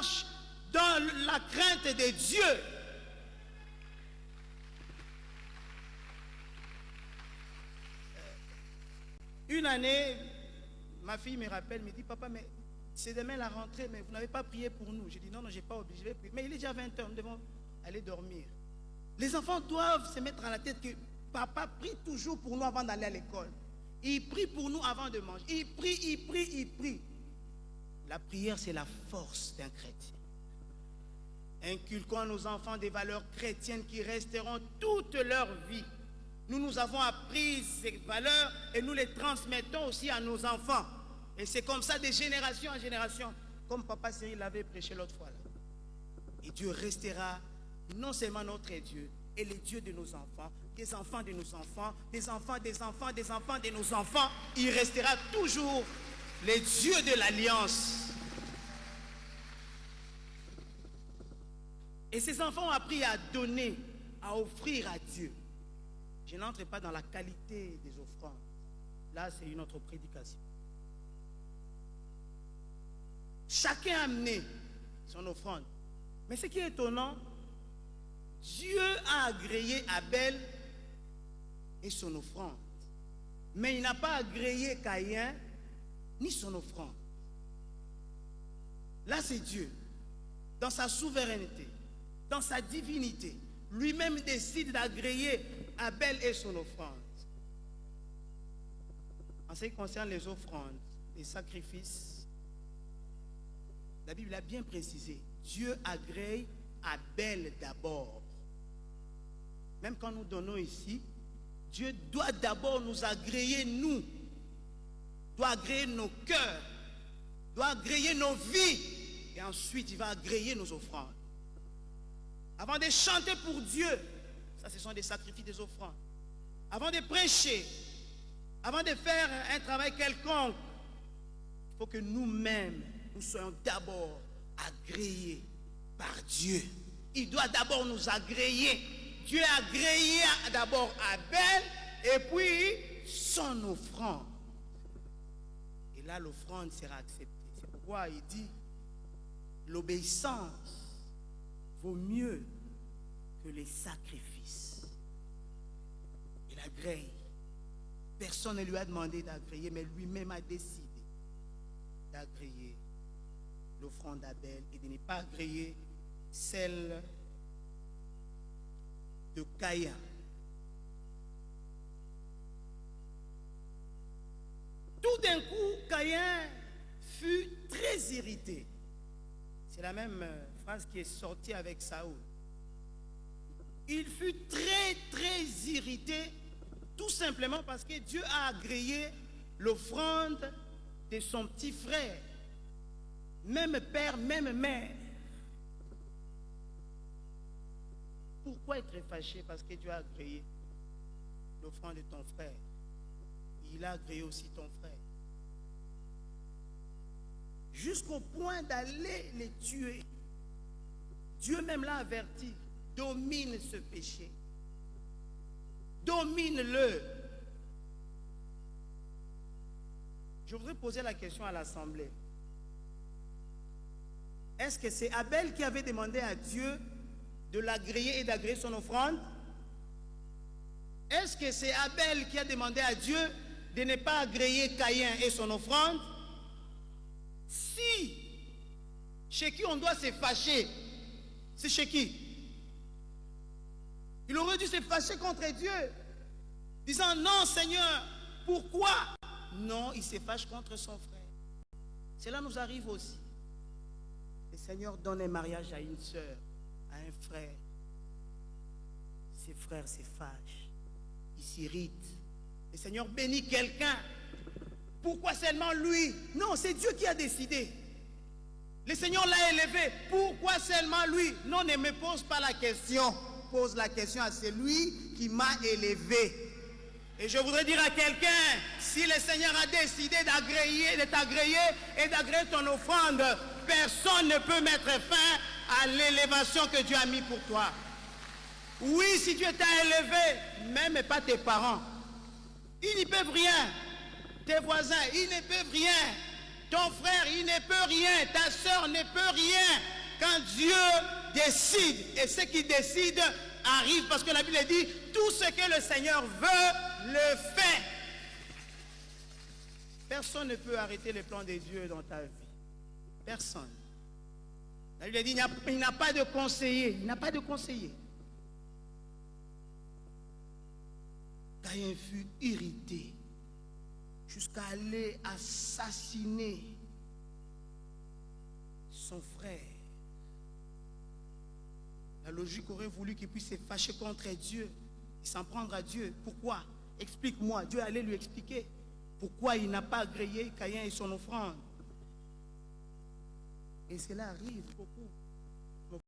marche dans la crainte de Dieu. Une année, ma fille me rappelle, me dit, papa, mais c'est demain la rentrée, mais vous n'avez pas prié pour nous. J'ai dit, non, non, je n'ai pas obligé de prier. Mais il est déjà 20 heures, nous devons aller dormir. Les enfants doivent se mettre à la tête que papa prie toujours pour nous avant d'aller à l'école. Il prie pour nous avant de manger. Il prie, il prie, il prie. La prière, c'est la force d'un chrétien. Inculquons à nos enfants des valeurs chrétiennes qui resteront toute leur vie. Nous avons appris ces valeurs et nous les transmettons aussi à nos enfants. Et c'est comme ça de génération en génération, comme Papa Cyril l'avait prêché l'autre fois. Là. Et Dieu restera non seulement notre Dieu, et le Dieu de nos enfants, des enfants de nos enfants, des enfants des enfants, des enfants de nos enfants. Il restera toujours le Dieu de l'Alliance. Et ces enfants ont appris à donner, à offrir à Dieu. Je n'entre pas dans la qualité des offrandes. Là, c'est une autre prédication. Chacun a amené son offrande. Mais ce qui est étonnant, Dieu a agréé Abel et son offrande. Mais il n'a pas agréé Caïn ni son offrande. Là, c'est Dieu, dans sa souveraineté, dans sa divinité. Lui-même décide d'agréer Abel et son offrande. En ce qui concerne les offrandes, les sacrifices, la Bible a bien précisé. Dieu agrée Abel d'abord. Même quand nous donnons ici, Dieu doit d'abord nous agréer, nous. Doit agréer nos cœurs. Doit agréer nos vies. Et ensuite, il va agréer nos offrandes. Avant de chanter pour Dieu, ça ce sont des sacrifices, des offrandes. Avant de prêcher, avant de faire un travail quelconque, il faut que nous-mêmes, nous soyons d'abord agréés par Dieu. Il doit d'abord nous agréer. Dieu a agréé d'abord Abel et puis son offrande. Et là, l'offrande sera acceptée. C'est pourquoi il dit, l'obéissance vaut mieux que les sacrifices. Il agrée. Personne ne lui a demandé d'agréer, mais lui-même a décidé d'agréer l'offrande d'Abel et de ne pas agréer celle de Caïn. Tout d'un coup, Caïn fut très irrité. C'est la même phrase qui est sortie avec Saoul. Il fut très, très irrité, tout simplement parce que Dieu a agréé l'offrande de son petit frère. Même père, même mère. Pourquoi être fâché parce que Dieu a agréé l'offrande de ton frère? Il a agréé aussi ton frère. Jusqu'au point d'aller les tuer. Dieu même l'a averti. Domine ce péché. Domine-le. Je voudrais poser la question à l'Assemblée. Est-ce que c'est Abel qui avait demandé à Dieu de l'agréer et d'agréer son offrande? Est-ce que c'est Abel qui a demandé à Dieu de ne pas agréer Caïn et son offrande? Si, chez qui on doit se fâcher, c'est chez qui? Il aurait dû se fâcher contre Dieu, disant non Seigneur, pourquoi? Non, il se fâche contre son frère. Cela nous arrive aussi. Le Seigneur donne un mariage à une sœur, à un frère. Ses frères se fâchent, ils s'irritent. Le Seigneur bénit quelqu'un. Pourquoi seulement lui? Non, c'est Dieu qui a décidé. Le Seigneur l'a élevé. Pourquoi seulement lui? Non, ne me pose pas la question. Pose la question à celui qui m'a élevé. Et je voudrais dire à quelqu'un, si le Seigneur a décidé d'agréer, de t'agréer et d'agréer ton offrande, personne ne peut mettre fin à l'élévation que Dieu a mis pour toi. Oui, si Dieu t'a élevé, même pas tes parents, ils n'y peuvent rien. Tes voisins, ils ne peuvent rien. Ton frère, il ne peut rien. Ta soeur ne peut rien. quand Dieu décide, et ce qui décide arrive, parce que la Bible dit, tout ce que le Seigneur veut, le fait. Personne ne peut arrêter les plans de Dieu dans ta vie. Personne. La Bible dit, il n'a pas de conseiller. Il n'a pas de conseiller. Caïn fut irrité jusqu'à aller assassiner son frère. La logique aurait voulu qu'il puisse se fâcher contre Dieu et s'en prendre à Dieu. Pourquoi? Explique-moi. Dieu allait lui expliquer pourquoi il n'a pas agréé Caïn et son offrande. Et cela arrive beaucoup.